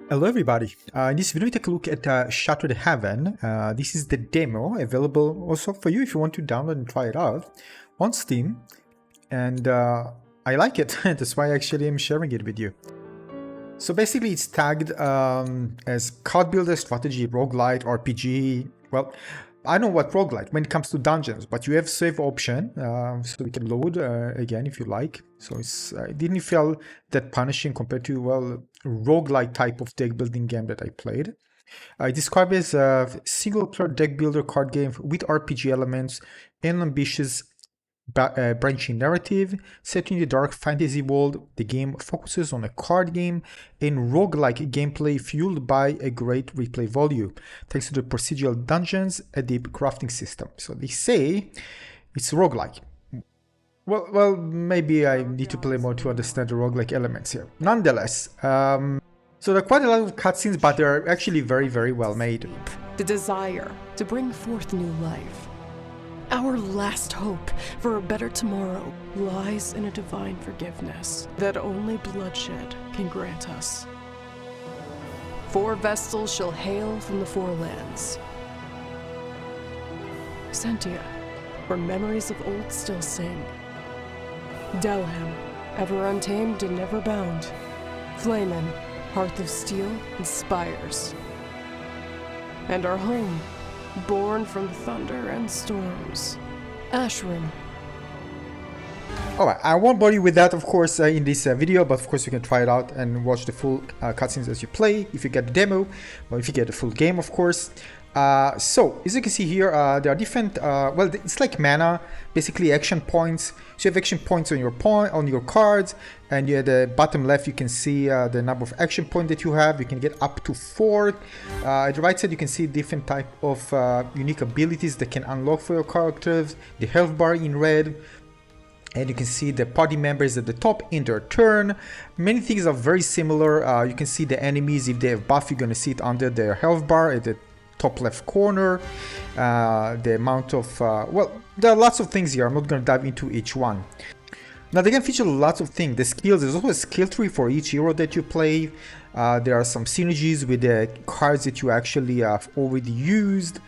Hello everybody, in this video we take a look at Shattered Heaven. This is the demo available also for you if you want to download and try it out on Steam, and I like it. That's why actually I'm sharing it with you. So basically it's tagged as card builder, strategy, roguelite, RPG. Well, I know what roguelite when it comes to dungeons, but you have save option, so we can load again if you like. So it didn't feel that punishing compared to, well, roguelite type of deck building game that I played. I describe it as a single player deck builder card game with RPG elements and ambitious branching narrative set in the dark fantasy world. The game focuses on a card game and roguelike gameplay fueled by a great replay value thanks to the procedural dungeons, a deep crafting system. So they say it's roguelike. Well, maybe I need to play more to understand the roguelike elements here. Nonetheless, so there are quite a lot of cutscenes, but they're actually very, very well made. The desire to bring forth new life. Our last hope for a better tomorrow lies in a divine forgiveness that only bloodshed can grant us. 4 Vestals shall hail from the Four Lands. Sentia, where memories of old still sing. Delhem, ever untamed and never bound. Flamen, hearth of steel and spires. And our home, born from thunder and storms. Ashram. Alright, I won't bore you with that, of course, in this video, but of course you can try it out and watch the full cutscenes as you play, if you get the demo, or if you get the full game, of course. So, as you can see here, there are different, well, it's like mana, basically action points. So you have action points on your cards, and at the bottom left you can see the number of action points that you have. You can get up to 4. At the right side you can see different type of unique abilities that can unlock for your characters. The health bar in red. And you can see the party members at the top in their turn. Many things are very similar. You can see the enemies, if they have buff, you're going to see it under their health bar at the top left corner. The amount of, well, there are lots of things here. I'm not going to dive into each one. Now they can feature lots of things. The skills, there's also a skill tree for each hero that you play. There are some synergies with the cards that you actually have already used.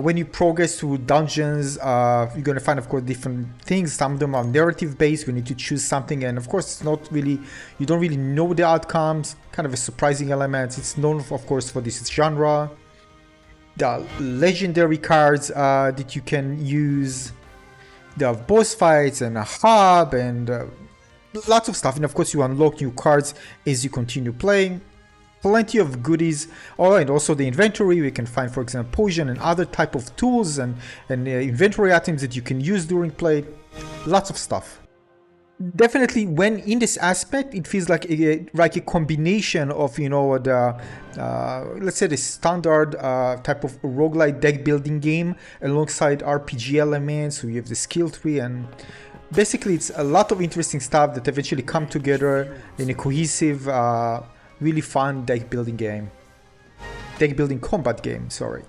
When you progress through dungeons, you're going to find, of course, different things. Some of them are narrative based. You need to choose something, and of course it's not really, you don't really know the outcomes. Kind of a surprising element. It's known, of course, for this genre. There are legendary cards that you can use. There are boss fights and a hub and lots of stuff, and of course you unlock new cards as you continue playing. Plenty of goodies. Oh, and also the inventory, we can find, for example, potion and other type of tools and inventory items that you can use during play. Lots of stuff. Definitely, when in this aspect, it feels like a combination of, you know, the let's say the standard type of roguelite deck building game alongside RPG elements. So you have the skill tree, and basically it's a lot of interesting stuff that eventually come together in a cohesive, really fun deck building combat game, sorry.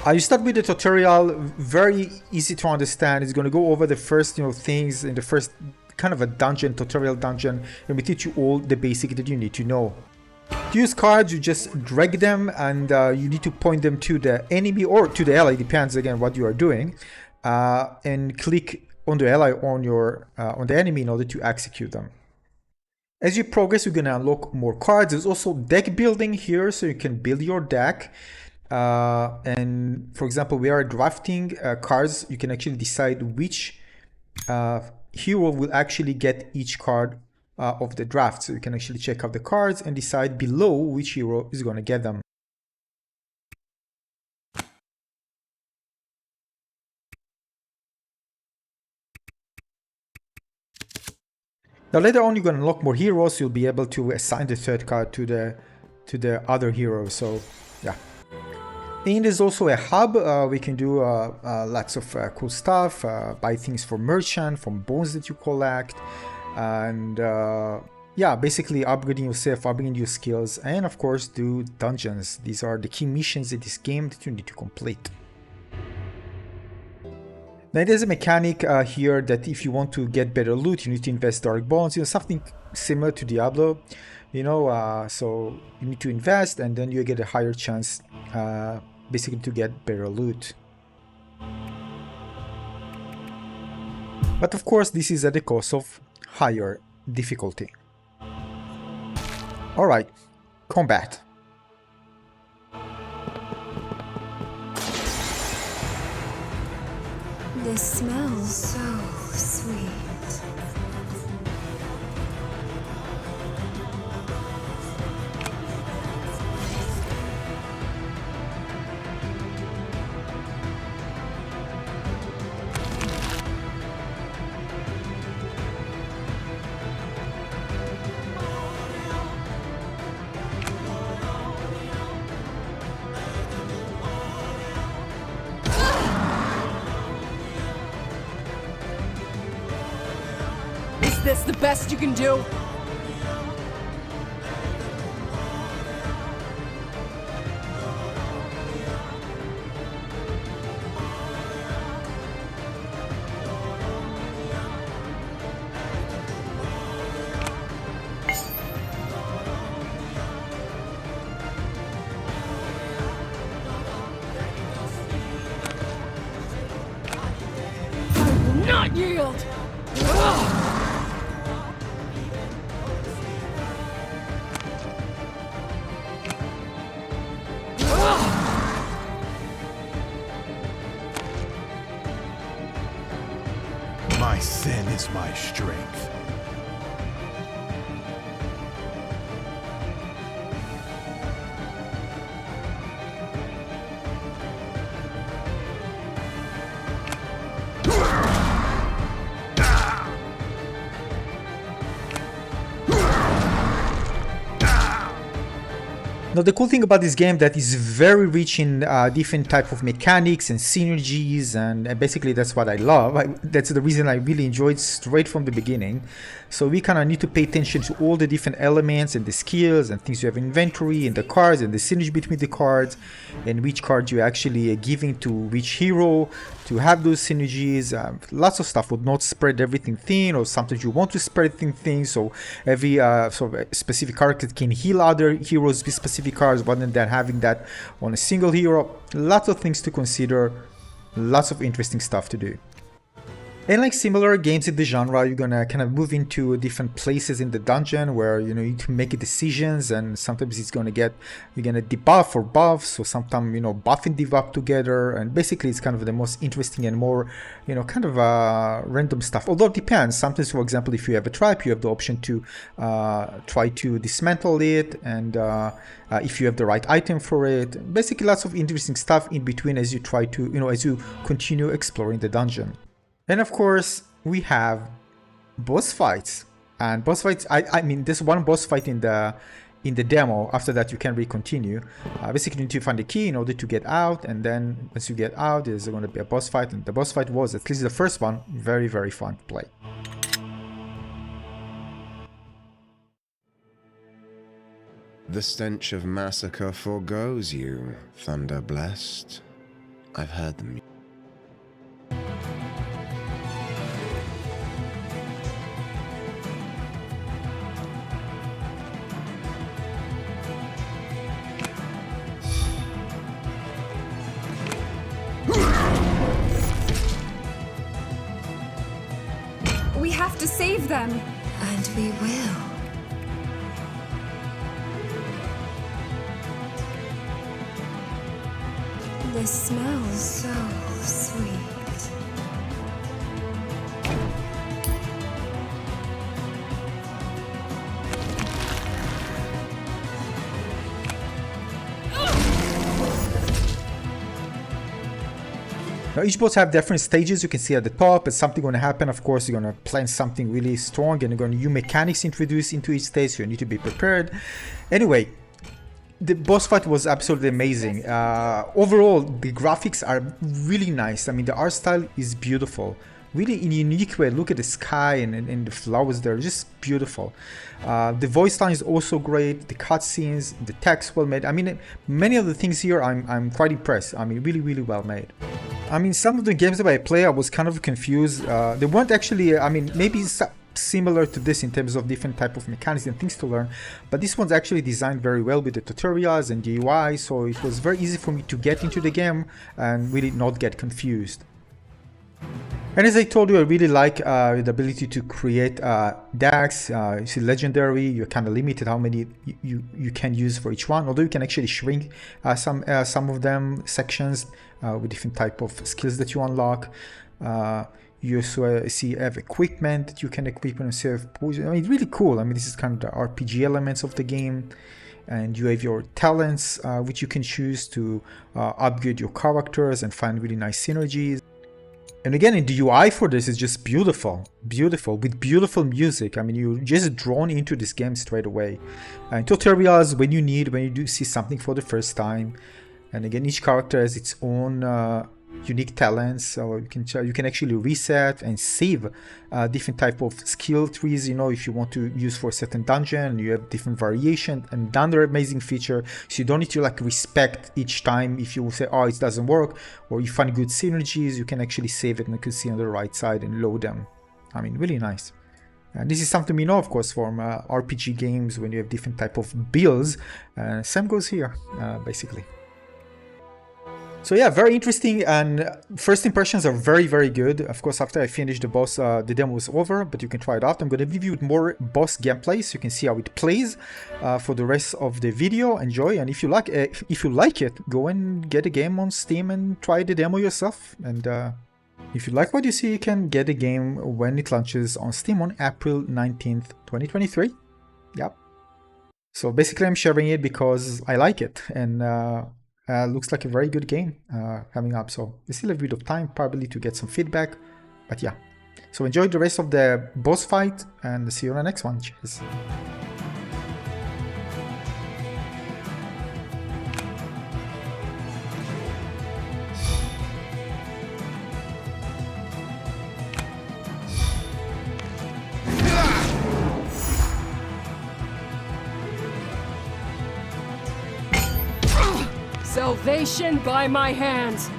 You start with the tutorial, very easy to understand. It's going to go over the first, you know, things in the first kind of a dungeon, tutorial dungeon, and we teach you all the basic that you need to know. To use cards, you just drag them, and you need to point them to the enemy or to the ally, depends again what you are doing, and click on the ally on the enemy in order to execute them. As you progress, you're going to unlock more cards. There's also deck building here, so you can build your deck. And for example, we are drafting cards. You can actually decide which hero will actually get each card of the draft. So you can actually check out the cards and decide below which hero is going to get them. Now later on you're going to unlock more heroes. You'll be able to assign the third card to the other hero. So yeah. And there's also a hub. We can do lots of cool stuff. Buy things from merchant, from bones that you collect, and yeah, basically upgrading yourself, upgrading your skills, and of course do dungeons. These are the key missions in this game that you need to complete. Now there's a mechanic here that if you want to get better loot, you need to invest dark bonds, you know, something similar to Diablo. you know, so you need to invest, and then you get a higher chance basically to get better loot. But of course, this is at the cost of higher difficulty. Alright, combat. This smells so sweet. Is this the best you can do? I will not yield! My sin is my strength. Now the cool thing about this game that is very rich in different type of mechanics and synergies, and basically that's what I love. That's the reason I really enjoyed straight from the beginning. So we kind of need to pay attention to all the different elements and the skills and things you have in inventory and the cards and the synergy between the cards and which card you're actually giving to which hero to have those synergies. Lots of stuff would not spread everything thin, or sometimes you want to spread everything thin, so every sort of specific character can heal other heroes with specific cards rather than having that on a single hero. Lots of things to consider, lots of interesting stuff to do. And like similar games in the genre, you're gonna kind of move into different places in the dungeon where you need to make decisions, and sometimes you're gonna debuff or buff, so sometimes buff and debuff together, and basically it's kind of the most interesting and more kind of random stuff. Although it depends. Sometimes, for example, if you have a tribe, you have the option to try to dismantle it, and if you have the right item for it. Basically, lots of interesting stuff in between as you try to as you continue exploring the dungeon. And of course, we have boss fights. And boss fights, I mean, there's one boss fight in the demo. After that, you can re-continue. Basically, you need to find the key in order to get out. And then once you get out, there's going to be a boss fight. And the boss fight was, at least the first one, very, very fun to play. The stench of massacre forgoes you, thunder blessed. I've heard them. We have to save them. And we will. This smells so sweet. Now each boss have different stages. You can see at the top, it's something going to happen. Of course, you're going to plan something really strong, and you're going to new mechanics introduced into each stage, so you need to be prepared. Anyway, the boss fight was absolutely amazing. Overall, the graphics are really nice. I mean, the art style is beautiful. Really in a unique way. Look at the sky and the flowers there, just beautiful. The voice line is also great. The cutscenes, the text well made. I mean, many of the things here I'm quite impressed. I mean, really, really well made. I mean, some of the games that I play, I was kind of confused. They weren't actually, I mean, maybe similar to this in terms of different type of mechanics and things to learn, but this one's actually designed very well with the tutorials and the UI, so it was very easy for me to get into the game and really not get confused. And as I told you, I really like the ability to create decks. You see legendary, you're kind of limited how many you can use for each one, although you can actually shrink some of them sections with different type of skills that you unlock. You also see have equipment that you can equip and save poison. I mean, really cool. I mean, this is kind of the RPG elements of the game. And you have your talents, which you can choose to upgrade your characters and find really nice synergies. And again, in the UI for this is just beautiful, with beautiful music. I mean, you're just drawn into this game straight away. And tutorials when you do see something for the first time. And again, each character has its own unique talents, so you can actually reset and save different type of skill trees. You know, if you want to use for a certain dungeon, you have different variation. And another amazing feature, so you don't need to like respect each time. If you say, oh, it doesn't work, or you find good synergies, you can actually save it, and you can see on the right side and load them. I mean, really nice. And this is something we know, of course, from RPG games when you have different type of builds. Same goes here, basically. So yeah, very interesting, and first impressions are very, very good. Of course, after I finished the boss, the demo was over, but you can try it out. I'm going to give you more boss gameplay so you can see how it plays for the rest of the video. Enjoy, and if you like it, go and get a game on Steam and try the demo yourself. And if you like what you see, you can get the game when it launches on Steam on April 19th, 2023. Yep. So basically, I'm sharing it because I like it, and looks like a very good game coming up. So we still have a bit of time probably to get some feedback, but yeah. So enjoy the rest of the boss fight and see you on the next one. Cheers. Salvation by my hands!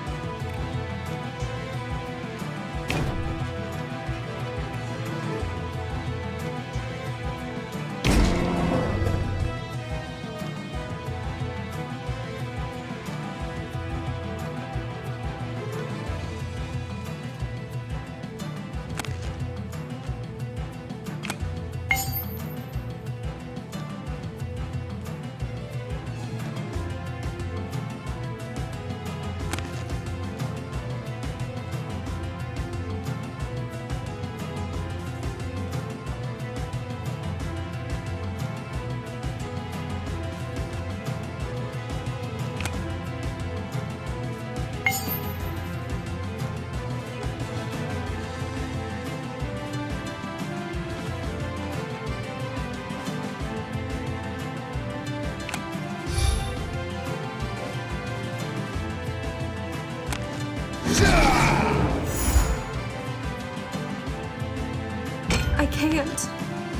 I can't.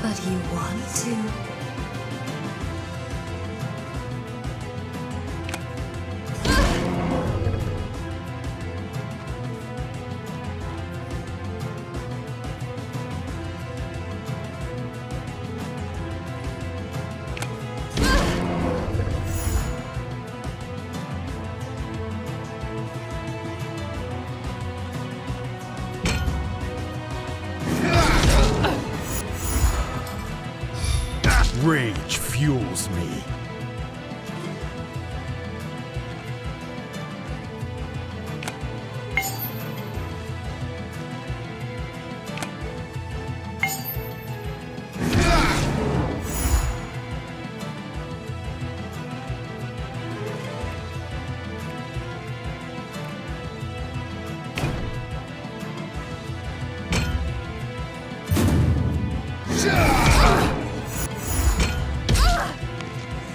But you want to. Rage fuels me.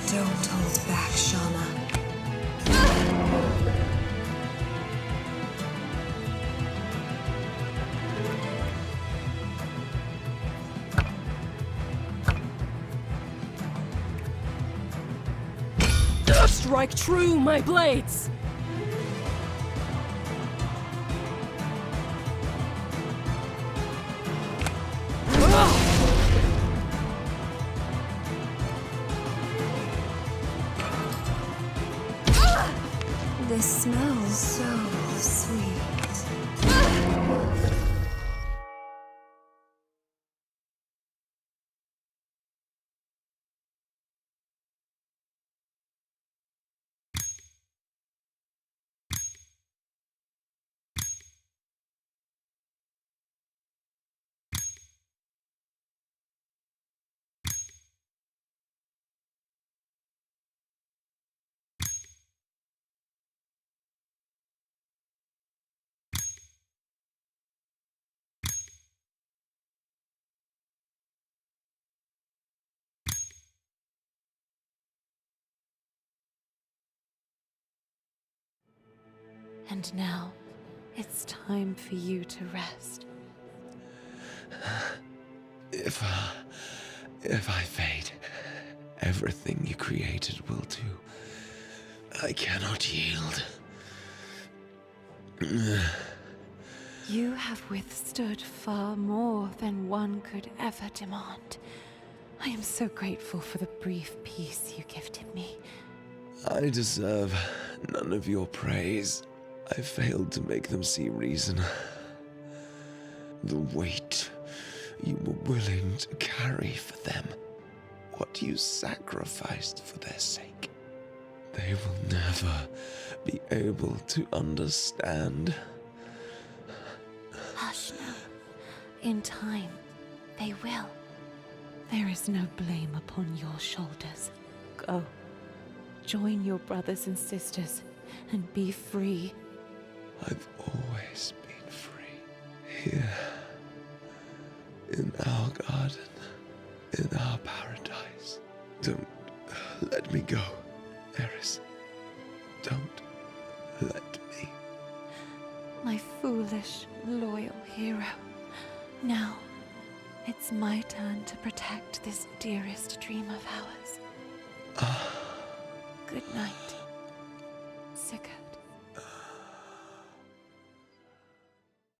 Don't hold back, Shauna. Strike true, my blades! Ugh! This smells so sweet. And now, it's time for you to rest. If I fade, everything you created will too. I cannot yield. You have withstood far more than one could ever demand. I am so grateful for the brief peace you gifted me. I deserve none of your praise. I failed to make them see reason. The weight you were willing to carry for them, what you sacrificed for their sake, they will never be able to understand. Hush now. In time, they will. There is no blame upon your shoulders. Go. Join your brothers and sisters and be free. I've always been free. Here. In our garden. In our paradise. Don't let me go, Eris. Don't let me. My foolish, loyal hero. Now, it's my turn to protect this dearest dream of ours. Good night, Sika.